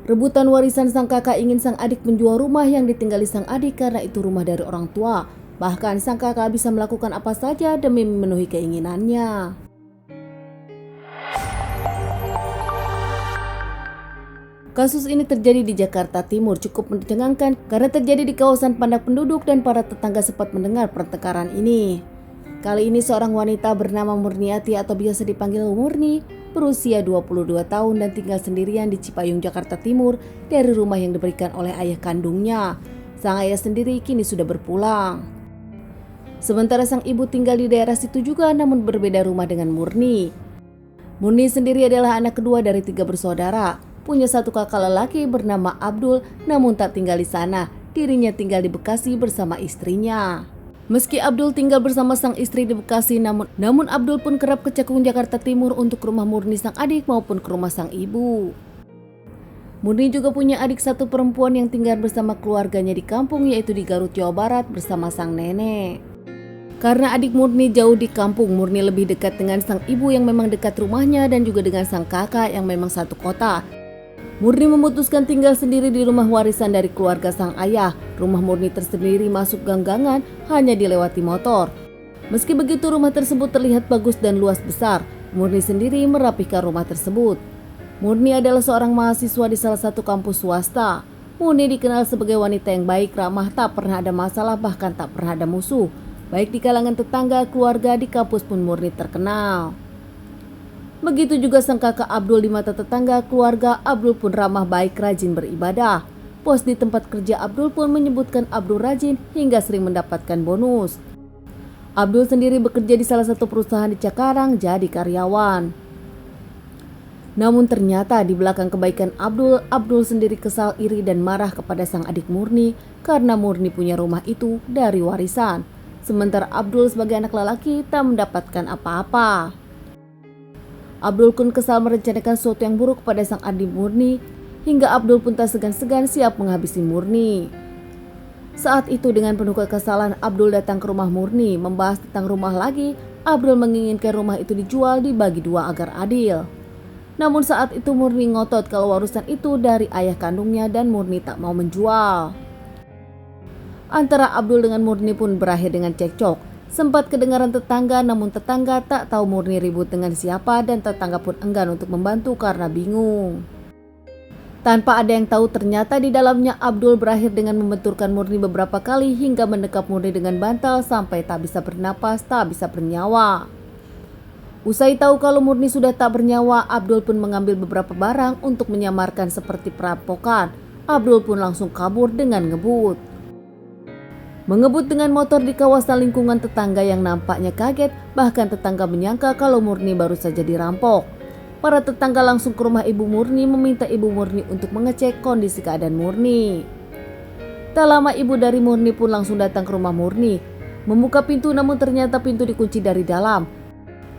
Rebutan warisan sang kakak ingin sang adik menjual rumah yang ditinggali sang adik karena itu rumah dari orang tua. Bahkan sang kakak bisa melakukan apa saja demi memenuhi keinginannya. Kasus ini terjadi di Jakarta Timur cukup mencengangkan karena terjadi di kawasan padat penduduk dan para tetangga sempat mendengar pertengkaran ini. Kali ini seorang wanita bernama Murniati atau biasa dipanggil Murni, berusia 22 tahun dan tinggal sendirian di Cipayung, Jakarta Timur dari rumah yang diberikan oleh ayah kandungnya. Sang ayah sendiri kini sudah berpulang. Sementara sang ibu tinggal di daerah situ juga namun berbeda rumah dengan Murni. Murni sendiri adalah anak kedua dari 3 bersaudara. Punya satu kakak lelaki bernama Abdul namun tak tinggal di sana. Dirinya tinggal di Bekasi bersama istrinya. Meski Abdul tinggal bersama sang istri di Bekasi, namun Abdul pun kerap ke Cakung, Jakarta Timur untuk ke rumah Murni sang adik maupun ke rumah sang ibu. Murni juga punya adik satu perempuan yang tinggal bersama keluarganya di kampung, yaitu di Garut, Jawa Barat bersama sang nenek. Karena adik Murni jauh di kampung, Murni lebih dekat dengan sang ibu yang memang dekat rumahnya dan juga dengan sang kakak yang memang satu kota. Murni memutuskan tinggal sendiri di rumah warisan dari keluarga sang ayah. Rumah Murni tersendiri masuk gang-gangan, hanya dilewati motor. Meski begitu, rumah tersebut terlihat bagus dan luas besar. Murni sendiri merapihkan rumah tersebut. Murni adalah seorang mahasiswa di salah satu kampus swasta. Murni dikenal sebagai wanita yang baik, ramah, tak pernah ada masalah, bahkan tak pernah ada musuh. Baik di kalangan tetangga, keluarga, di kampus pun Murni terkenal. Begitu juga sang kakak Abdul di mata tetangga, keluarga. Abdul pun ramah, baik, rajin beribadah. Bos di tempat kerja Abdul pun menyebutkan Abdul rajin hingga sering mendapatkan bonus. Abdul sendiri bekerja di salah satu perusahaan di Cikarang jadi karyawan. Namun ternyata di belakang kebaikan Abdul sendiri kesal, iri dan marah kepada sang adik Murni karena Murni punya rumah itu dari warisan. Sementara Abdul sebagai anak lelaki tak mendapatkan apa-apa. Abdul pun kesal merencanakan sesuatu yang buruk kepada sang adik Murni, hingga Abdul pun tak segan-segan siap menghabisi Murni. Saat itu dengan penuh kekesalan, Abdul datang ke rumah Murni, membahas tentang rumah lagi. Abdul menginginkan rumah itu dijual dibagi 2 agar adil. Namun saat itu Murni ngotot kalau warisan itu dari ayah kandungnya dan Murni tak mau menjual. Antara Abdul dengan Murni pun berakhir dengan cekcok. Sempat kedengaran tetangga, namun tetangga tak tahu Murni ribut dengan siapa dan tetangga pun enggan untuk membantu karena bingung. Tanpa ada yang tahu, ternyata di dalamnya Abdul berakhir dengan membenturkan Murni beberapa kali hingga mendekap Murni dengan bantal sampai tak bisa bernapas, tak bisa bernyawa. Usai tahu kalau Murni sudah tak bernyawa, Abdul pun mengambil beberapa barang untuk menyamarkan seperti perampokan. Abdul pun langsung kabur dengan ngebut. Mengebut dengan motor di kawasan lingkungan tetangga yang nampaknya kaget, bahkan tetangga menyangka kalau Murni baru saja dirampok. Para tetangga langsung ke rumah ibu Murni meminta ibu Murni untuk mengecek kondisi keadaan Murni. Tak lama ibu dari Murni pun langsung datang ke rumah Murni. Membuka pintu namun ternyata pintu dikunci dari dalam.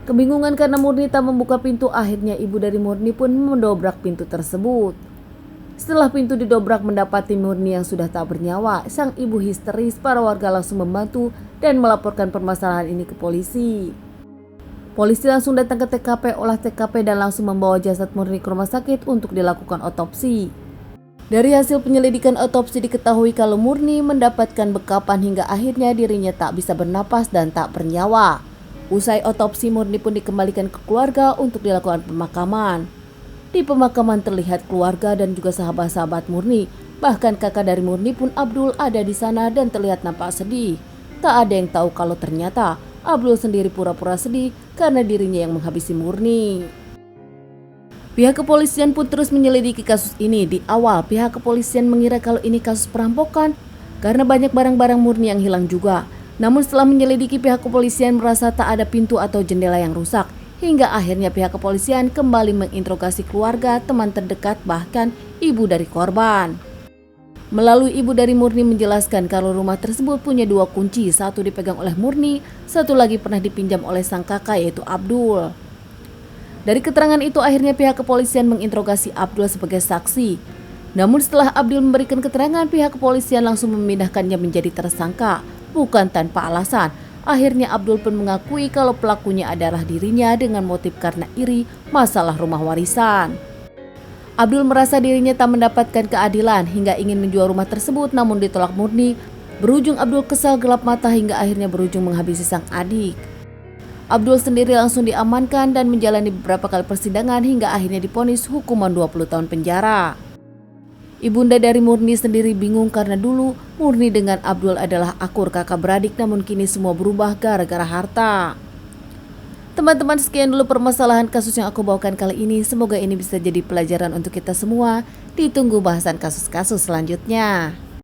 Kebingungan karena Murni tak membuka pintu, akhirnya ibu dari Murni pun mendobrak pintu tersebut. Setelah pintu didobrak mendapati Murni yang sudah tak bernyawa, sang ibu histeris. Para warga langsung membantu dan melaporkan permasalahan ini ke polisi. Polisi langsung datang ke TKP, olah TKP dan langsung membawa jasad Murni ke rumah sakit untuk dilakukan otopsi. Dari hasil penyelidikan otopsi diketahui kalau Murni mendapatkan bekapan hingga akhirnya dirinya tak bisa bernapas dan tak bernyawa. Usai otopsi, Murni pun dikembalikan ke keluarga untuk dilakukan pemakaman. Di pemakaman terlihat keluarga dan juga sahabat-sahabat Murni. Bahkan kakak dari Murni pun Abdul ada di sana dan terlihat nampak sedih. Tak ada yang tahu kalau ternyata Abdul sendiri pura-pura sedih karena dirinya yang menghabisi Murni. Pihak kepolisian pun terus menyelidiki kasus ini. Di awal pihak kepolisian mengira kalau ini kasus perampokan karena banyak barang-barang Murni yang hilang juga. Namun setelah menyelidiki, pihak kepolisian merasa tak ada pintu atau jendela yang rusak. Hingga akhirnya pihak kepolisian kembali menginterogasi keluarga, teman terdekat, bahkan ibu dari korban. Melalui ibu dari Murni menjelaskan kalau rumah tersebut punya 2 kunci, satu dipegang oleh Murni, satu lagi pernah dipinjam oleh sang kakak yaitu Abdul. Dari keterangan itu akhirnya pihak kepolisian menginterogasi Abdul sebagai saksi. Namun setelah Abdul memberikan keterangan, pihak kepolisian langsung memindahkannya menjadi tersangka, bukan tanpa alasan. Akhirnya Abdul pun mengakui kalau pelakunya adalah dirinya dengan motif karena iri masalah rumah warisan. Abdul merasa dirinya tak mendapatkan keadilan hingga ingin menjual rumah tersebut namun ditolak murni. Berujung Abdul kesal gelap mata hingga akhirnya berujung menghabisi sang adik. Abdul sendiri langsung diamankan dan menjalani beberapa kali persidangan hingga akhirnya divonis hukuman 20 tahun penjara. Ibunda dari Murni sendiri bingung karena dulu Murni dengan Abdul adalah akur kakak beradik, namun kini semua berubah gara-gara harta. Teman-teman, sekian dulu permasalahan kasus yang aku bawakan kali ini. Semoga ini bisa jadi pelajaran untuk kita semua. Ditunggu bahasan kasus-kasus selanjutnya.